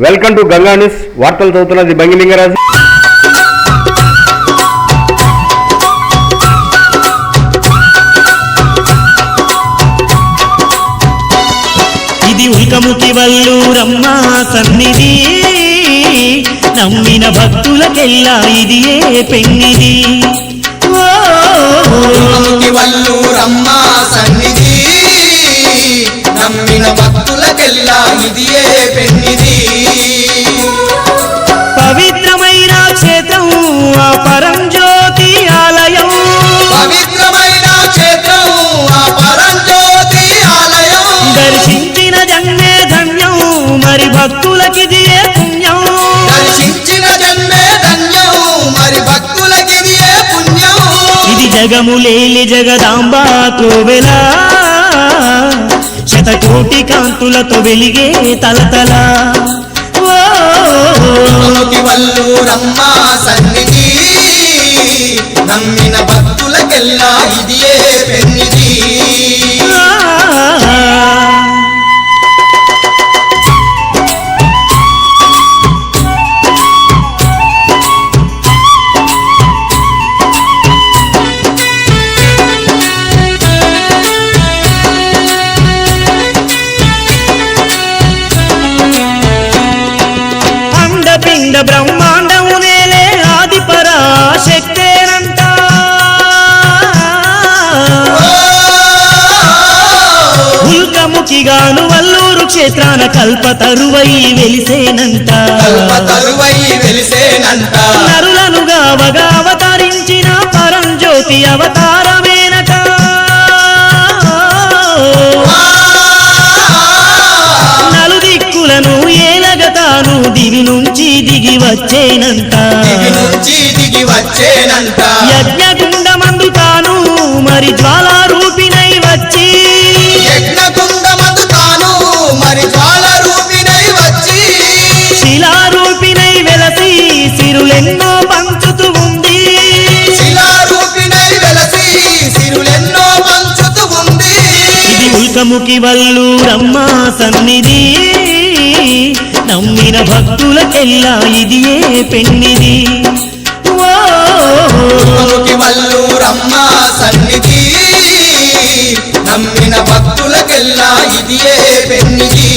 Welcome to Ganga news. వార్తలు చదువుతున్నది బంగిలింగరాజు. ఇది ఉల్కముఖి వల్లూరమ్మ సన్నిధి, నమ్మిన భక్తులకెల్లా ఇది ఏ పెన్నిది. ఉల్కముఖి వల్లూరమ్మ సన్నిధి, నమ్మిన భక్తులకెల్లా ఇది ఏ పెన్నిది. పవిత్రమైన క్షేత్రం ఆ పరంజ్యోతి ఆలయం, పవిత్రమైన క్షేత్రం ఆ పరంజ్యోతి ఆలయం. దర్శించిన జన్మే ధన్యం, మరి భక్తులకిది ఏ పుణ్యం. దర్శించిన జన్మే ధన్యం, మరి భక్తులకిది ఏ పుణ్యం. ఇది జగములేలి జగదాంబ కోవెలా, శతకోటి కాంతులతో వెలిగే తలతల. ఉల్కముఖి వల్లూరమ్మ సన్నిధి, నమ్మిన భక్తులకెల్లా ఇది ఏ పెన్నిది. అండపిండ బ్రహ్మాండం నేలే ఆది పరాశక్తేనంట. ఉల్కముఖిగాను వల్లూరు క్షేత్రాన కల్పతరువై వెలిసేనంట. కల్పతరువై వెలిసేనంట. నరులనుగా వగా అవతరించిన పరంజ్యోతి అవతారమేనట. నలుదిక్కులను ఏలగతాను దివి నుంచి దిగి వచ్చేనంట. దివి నుంచి దిగి వచ్చేనంట. యజ్ఞగుండమందు తాను మరి జ్వాలారూపిణై వచ్చి, యజ్ఞకుండమందు తాను మరి జ్వాలారూపిణై వచ్చి, శిలారూపిణై వెలసి సిరులెన్నో పంచుతూ ఉంది. శిలారూపిణై వెలసి సిరులెన్నో పంచుతూ ఉంది. ఇది ఉల్కముఖి వల్లూరమ్మ సన్నిధి, నమ్మిన భక్తులకెల్లా ఇది ఏ పెన్నిది. ఉల్కముఖి వల్లూరమ్మ సన్నిధి, నమ్మిన భక్తులకెల్లా ఇది ఏ పెన్నిది.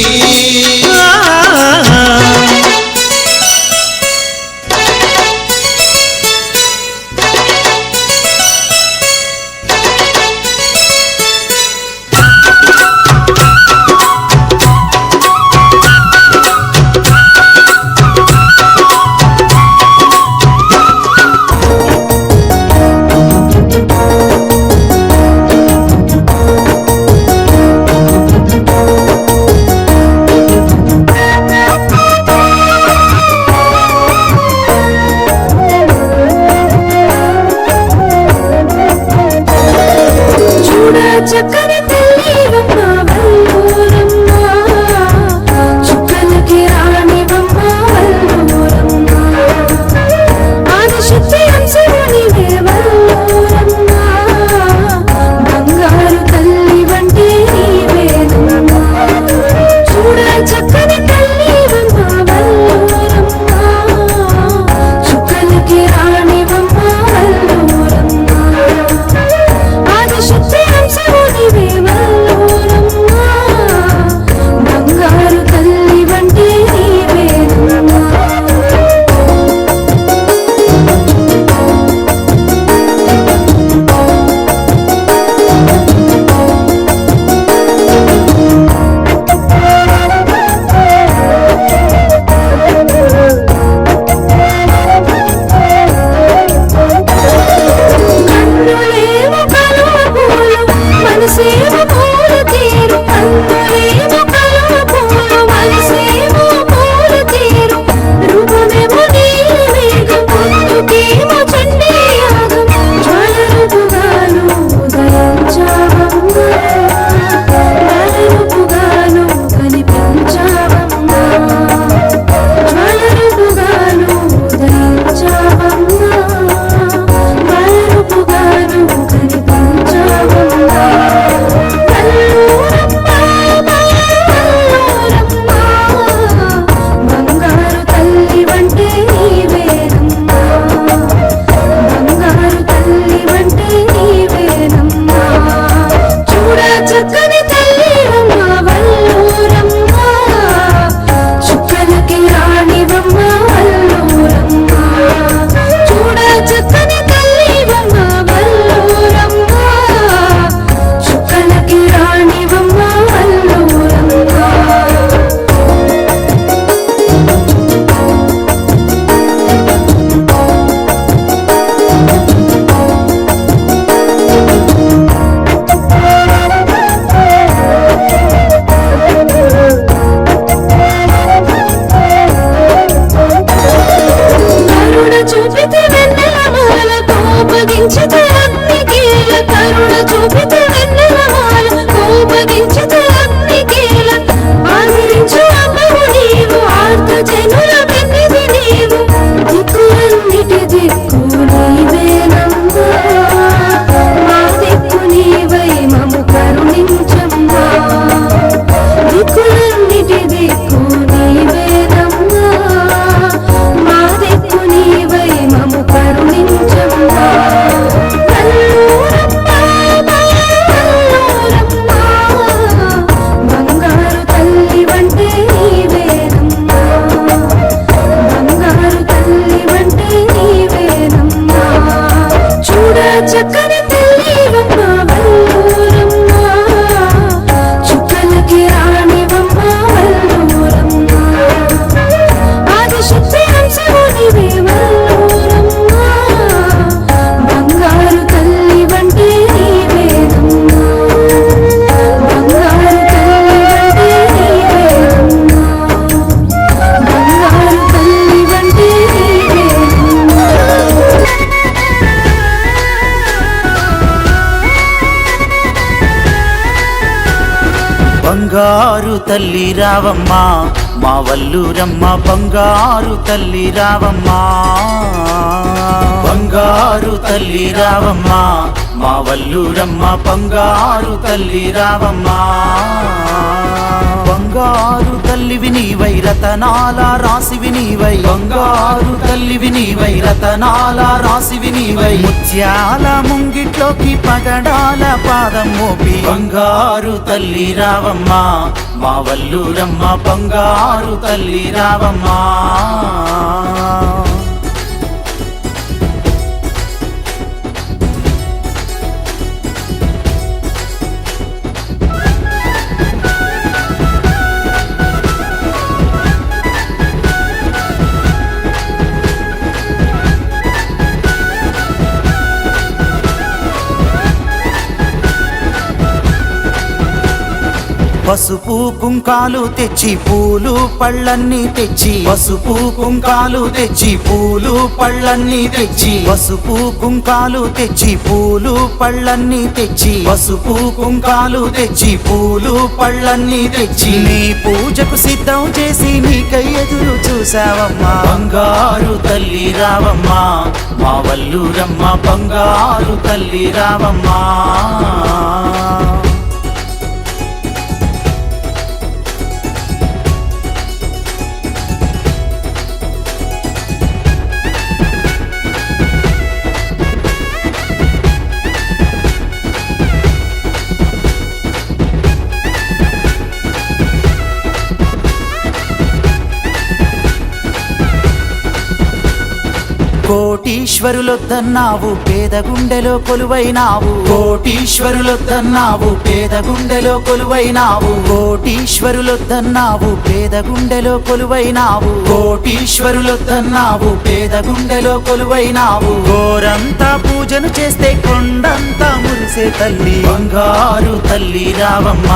బంగారు తల్లి రావమ్మ మా వల్లూరమ్మ బంగారు తల్లి రావమ్మ బంగారు తల్లి రావమ్మ మా వల్లూరమ్మ బంగారు తల్లి రావమ్మ బంగారు తల్లివి నీవై రతనాల రాసివి నీవై బంగారు తల్లివి నీవై రతనాల రాసివి నీవై ముత్యాల ముంగిట్లోకి పగడాల పాదం మోపి బంగారు తల్లి రావమ్మ మా వల్లూరమ్మ బంగారు తల్లి రావమ్మ పసుపు కుంకాలు తెచ్చి పూలు పళ్ళన్నీ తెచ్చి పసుపు కుంకాలు తెచ్చి పూలు పళ్ళన్నీ తెచ్చి పసుపు కుంకాలు తెచ్చి పూలు పళ్ళన్నీ తెచ్చి పసుపు కుంకాలు తెచ్చి పూలు పళ్ళన్నీ తెచ్చి నీ పూజకు సిద్ధం చేసి నీకై ఎదురు చూసావమ్మా బంగారు తల్లి రావమ్మ మా వల్లూరమ్మ బంగారు తల్లి రావమ్మ కోటీశ్వరులొద్దన్నావు పేద గుండెలో కొలువైనావు కోటీశ్వరులొద్దన్నావు పేద గుండెలో కొలువైనావు కోటీశ్వరులొద్దన్నావు పేద గుండెలో కొలువైనావు కోటీశ్వరులొద్దన్నావు పేద గుండెలో కొలువైనావు గోరంతా పూజను చేస్తే కొండంతా మురిసే తల్లి బంగారు తల్లి రావమ్మ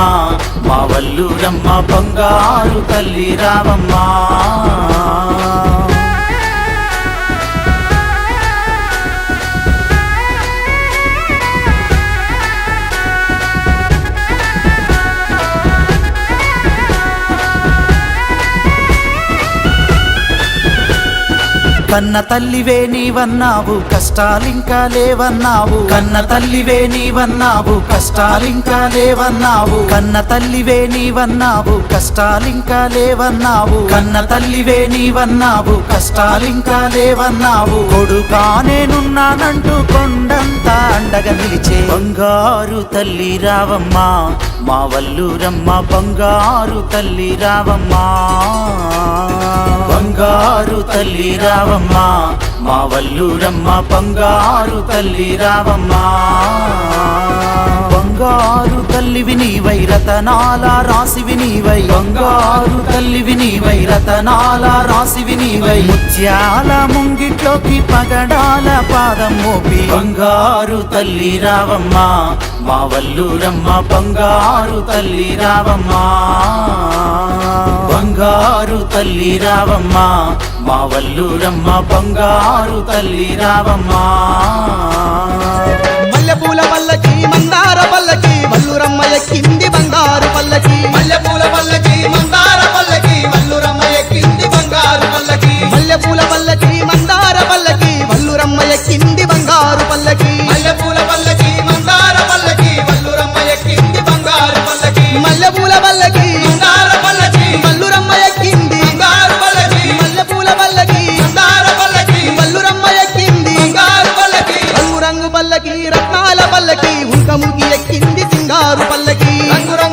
మా వల్లూరమ్మ బంగారు తల్లి రావమ్మ కన్న తల్లివే నీవన్నావు కష్టాలింకా లేవన్నావు కన్న తల్లివే నీవన్నావు కష్టాలింకా లేవన్నావు కన్న తల్లివే నీవన్నావు కష్టాలింకా లేవన్నావు కన్న తల్లివే నీవన్నావు కష్టాలింకా లేవన్నావు కొడుకానేనున్నానంటూ కొండంతా అండగా నిలిచే బంగారు తల్లి రావమ్మ మా వల్లూరమ్మ బంగారు తల్లి రావమ్మ బంగారు తల్లి రావమ్మ మా వల్లూరమ్మ బంగారు తల్లి రావమ్మ బంగారు తల్లివి నీవై రతనాల రాసివి నీవై బంగారు తల్లివి నీవై రతనాల రాసివి నీవై ముత్యాల ముంగిట్లోకి పగడాల పాదం మోపి బంగారు తల్లి రావమ్మ మా వల్లూరమ్మ బంగారు తల్లి రావమ్మ బంగారు తల్లి రావమ్మ మా వల్లూరమ్మ బంగారు తల్లి రావమ్మ మల్లెపూల పల్లకి మందార పల్లకి వల్లూరమ్మ ఎక్కింది బంగారు పల్లకి మల్లెపూల పల్లకి మందార పల్లకి వల్లూరమ్మ ఎక్కింది బంగారు పల్లకి మల్లెపూల పల్లకి మందార పల్లకి వల్లూరమ్మ ఎక్కింది బంగారు పల్లకి మల్లెపూల పల్లకి మందార పల్లకి వల్లూరమ్మ ఎక్కింది బంగారు పల్లకి మల్లెపూల పల్లకి మందార పల్లకి వల్లూరమ్మ ఎక్కింది బంగారు పల్లకి మల్లెపూల పల్లకి మందార పల్లకి వల్లూరమ్మ ఎక్కింది బంగారు పల్లకి రంగు రంగు పల్లకి రత్నాల పల్లకి ఉల్కముకి ఎక్కింది సింగారు పల్లకి రంగు రంగు